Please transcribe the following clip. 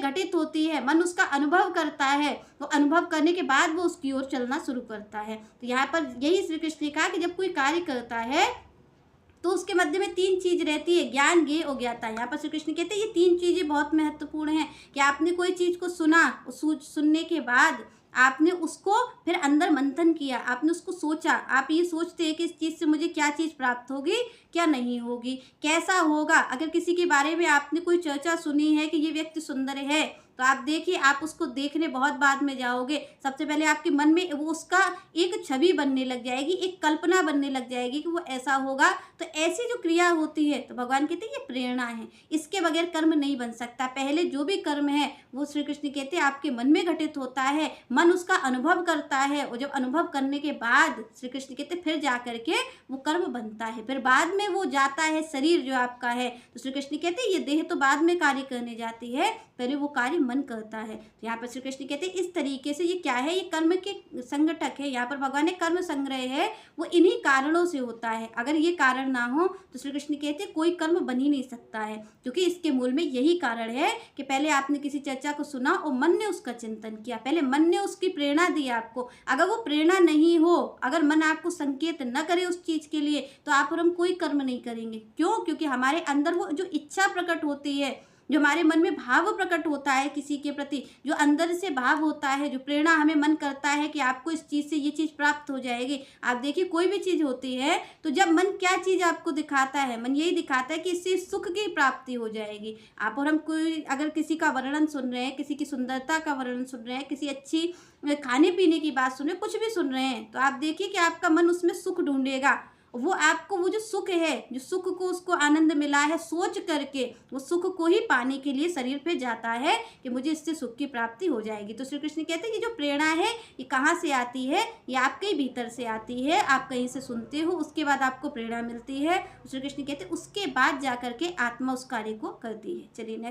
घटित होती है, मन उसका अनुभव करता है, वो अनुभव करने के बाद वो उसकी ओर चलना शुरू करता है। तो यहाँ पर यही श्री कृष्ण ने कहा कि जब कोई कार्य करता है तो उसके मध्य में 3 चीज़ रहती है, ज्ञान, ज्ञेय और ज्ञाता। यहाँ पर श्री कृष्ण कहते हैं ये 3 चीज़ें बहुत महत्वपूर्ण हैं कि आपने कोई चीज़ को सुना, सुनने के बाद आपने उसको फिर अंदर मंथन किया, आपने उसको सोचा, आप ये सोचते हैं कि इस चीज़ से मुझे क्या चीज़ प्राप्त होगी, क्या नहीं होगी, कैसा होगा। अगर किसी के बारे में आपने कोई चर्चा सुनी है कि ये व्यक्ति सुंदर है, तो आप देखिए, आप उसको देखने बहुत बाद में जाओगे। सबसे पहले आपके मन में वो उसका एक छवि बनने लग जाएगी, एक कल्पना बनने लग जाएगी कि वो ऐसा होगा। तो ऐसी जो क्रिया होती है, तो भगवान कहते हैं ये प्रेरणा है, इसके बगैर कर्म नहीं बन सकता। पहले जो भी कर्म है वो श्री कृष्ण कहते हैं आपके मन में घटित होता है, मन उसका अनुभव करता है, और जब अनुभव करने के बाद श्री कृष्ण कहते फिर जा करके वो कर्म बनता है, फिर बाद में वो जाता है शरीर जो आपका है। तो श्री कृष्ण कहते हैं ये देह तो बाद में कार्य करने जाती है, पहले वो कार्य मन करता है। तो यहाँ पर श्री कृष्ण कहते हैं इस तरीके से ये क्या है, ये कर्म के संगठक है। यहाँ पर भगवान ने कर्म संग्रह है वो इन्हीं कारणों से होता है। अगर ये कारण ना हो तो श्री कृष्ण कहते हैं कोई कर्म बन ही नहीं सकता है, क्योंकि इसके मूल में यही कारण है कि पहले आपने किसी चर्चा को सुना और मन ने उसका चिंतन किया, पहले मन ने उसकी प्रेरणा दी आपको। अगर वो प्रेरणा नहीं हो, अगर मन आपको संकेत न करे उस चीज़ के लिए, तो आप और हम कोई कर्म नहीं करेंगे। क्यों? क्योंकि हमारे अंदर वो जो इच्छा प्रकट होती है, जो हमारे मन में भाव प्रकट होता है किसी के प्रति, जो अंदर से भाव होता है, जो प्रेरणा हमें मन करता है कि आपको इस चीज़ से ये चीज़ प्राप्त हो जाएगी। आप देखिए कोई भी चीज़ होती है तो जब मन क्या चीज़ आपको दिखाता है, मन यही दिखाता है कि इससे सुख की प्राप्ति हो जाएगी। आप और हम कोई अगर किसी का वर्णन सुन रहे हैं, किसी की सुंदरता का वर्णन सुन रहे हैं, किसी अच्छी खाने पीने की बात सुन रहे हैं, कुछ भी सुन रहे हैं, तो आप देखिए कि आपका मन उसमें सुख ढूंढेगा। वो आपको वो जो सुख है, जो सुख को उसको आनंद मिला है, सोच करके वो सुख को ही पाने के लिए शरीर पे जाता है कि मुझे इससे सुख की प्राप्ति हो जाएगी। तो श्री कृष्ण कहते हैं ये जो प्रेरणा है ये कहाँ से आती है, ये आपके ही भीतर से आती है। आप कहीं से सुनते हो, उसके बाद आपको प्रेरणा मिलती है। श्री कृष्ण कहते हैं उसके बाद जा करके आत्मा उस कार्य को करती है। चलिए नेक्स्ट